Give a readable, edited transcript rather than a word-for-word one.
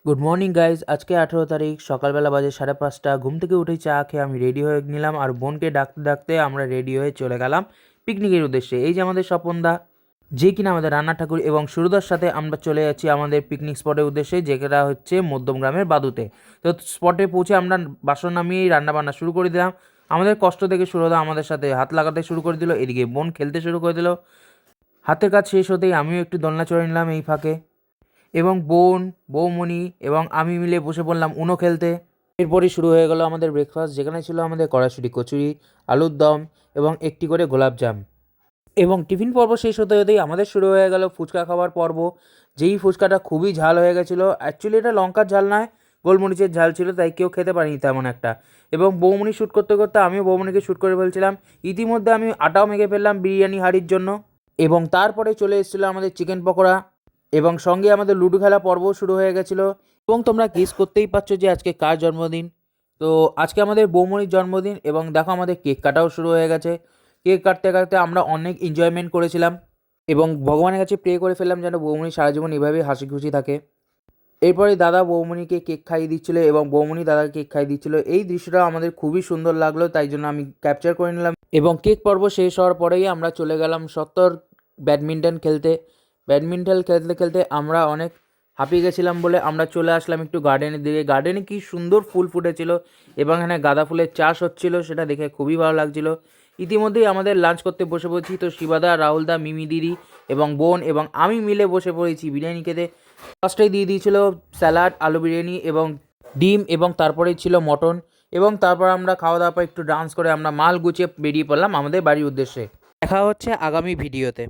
Good morning guys. আজকে 18 তারিখ, সকালবেলা বাজে 5:30। ঘুম থেকে উঠে চা খেয়ে আমি রেডি হয়ে নিলাম, আর বোনকে ডাকতে ডাকতে আমরা রেডি হয়ে চলে গেলাম পিকনিকের উদ্দেশ্যে। এই যে আমাদের স্বপনদা, যে কিনা আমাদের রান্না ঠাকুর, এবং সুরদার সাথে আমরা চলে যাচ্ছি আমাদের পিকনিক স্পটের উদ্দেশ্যে, যেটা হচ্ছে মধ্যমগ্রামের বাদুতে। তো স্পটে পৌঁছে আমরা বাসন নামিয়েই রান্নাবান্না শুরু করে দিলাম। আমাদের কষ্ট দেখে সুরদা আমাদের সাথে হাত লাগাতে শুরু করে দিল, এদিকে বোন খেলতে শুরু করে দিল। হাতের কাজ শেষ হতেই আমিও একটু দোলনা চড়ে নিলাম এই ফাঁকে, এবং বোন, বৌমণি এবং আমি মিলে বসে পড়লাম উনো খেলতে। এরপরই শুরু হয়ে গেল আমাদের ব্রেকফাস্ট, যেখানে ছিল আমাদের কড়াইশুঁটি কচুরি, আলুর দম এবং একটি করে গোলাপজাম। এবং টিফিন পর্ব শেষ হতে হতেই আমাদের শুরু হয়ে গেল ফুচকা খাওয়ার পর্ব। যেই ফুচকাটা খুবই ঝাল হয়ে গেছিলো, অ্যাকচুয়ালি এটা লঙ্কার ঝাল নয়, গোলমরিচের ঝাল ছিল, তাই কেউ খেতে পারেনি তেমন একটা। এবং বৌমণি শ্যুট করতে করতে আমিও বৌমণিকে শ্যুট করে ফেলছিলাম। ইতিমধ্যে আমি আটাও মেখে ফেললাম বিরিয়ানি হাঁড়ির জন্য। এবং তারপরে চলে এসেছিলো আমাদের চিকেন পকোড়া, এবং সঙ্গে আমাদের লুডো খেলা পর্বও শুরু হয়ে গেছিলো। এবং তোমরা গেস করতেই পারছো যে আজকে কার জন্মদিন। তো আজকে আমাদের বৌমণির জন্মদিন, এবং দেখো আমাদের কেক কাটাও শুরু হয়ে গেছে। কেক কাটতে কাটতে আমরা অনেক এনজয়মেন্ট করেছিলাম, এবং ভগবানের কাছে প্রে করে ফেললাম যেন বৌমণি সারা জীবন এভাবেই হাসি খুশি থাকে। এরপরে দাদা বৌমণিকে কেক খাইয়ে দিচ্ছিলো, এবং বৌমণি দাদাকে কেক খাইয়ে দিচ্ছিলো। এই দৃশ্যটা আমাদের খুবই সুন্দর লাগলো, তাই জন্য আমি ক্যাপচার করে নিলাম। এবং কেক পর্ব শেষ হওয়ার পরেই আমরা চলে গেলাম সত্তর ব্যাডমিন্টন খেলতে। ব্যাডমিন্টন খেলতে খেলতে আমরা অনেক হাঁপিয়ে গেছিলাম বলে আমরা চলে আসলাম একটু গার্ডেনের দিকে। গার্ডেনে কি সুন্দর ফুল ফুটেছিল, এবং এখানে গাঁদা ফুলের চাষ হচ্ছিল, সেটা দেখে খুবই ভালো লাগছিল। ইতিমধ্যেই আমাদের লাঞ্চ করতে বসে পড়েছি। তো শিবাদা, রাহুলদা, মিমি দিদি এবং বোন এবং আমি মিলে বসে পড়েছি বিরিয়ানি খেতে। ফার্স্টেই দিয়ে দিয়েছিল স্যালাড, আলু বিরিয়ানি এবং ডিম, এবং তারপরেই ছিল মটন। এবং তারপর আমরা খাওয়া দাওয়ার পর একটু ডান্স করে আমরা মাল গুছিয়ে বেরিয়ে পড়লাম আমাদের বাড়ির উদ্দেশ্যে। দেখা হচ্ছে আগামী ভিডিওতে।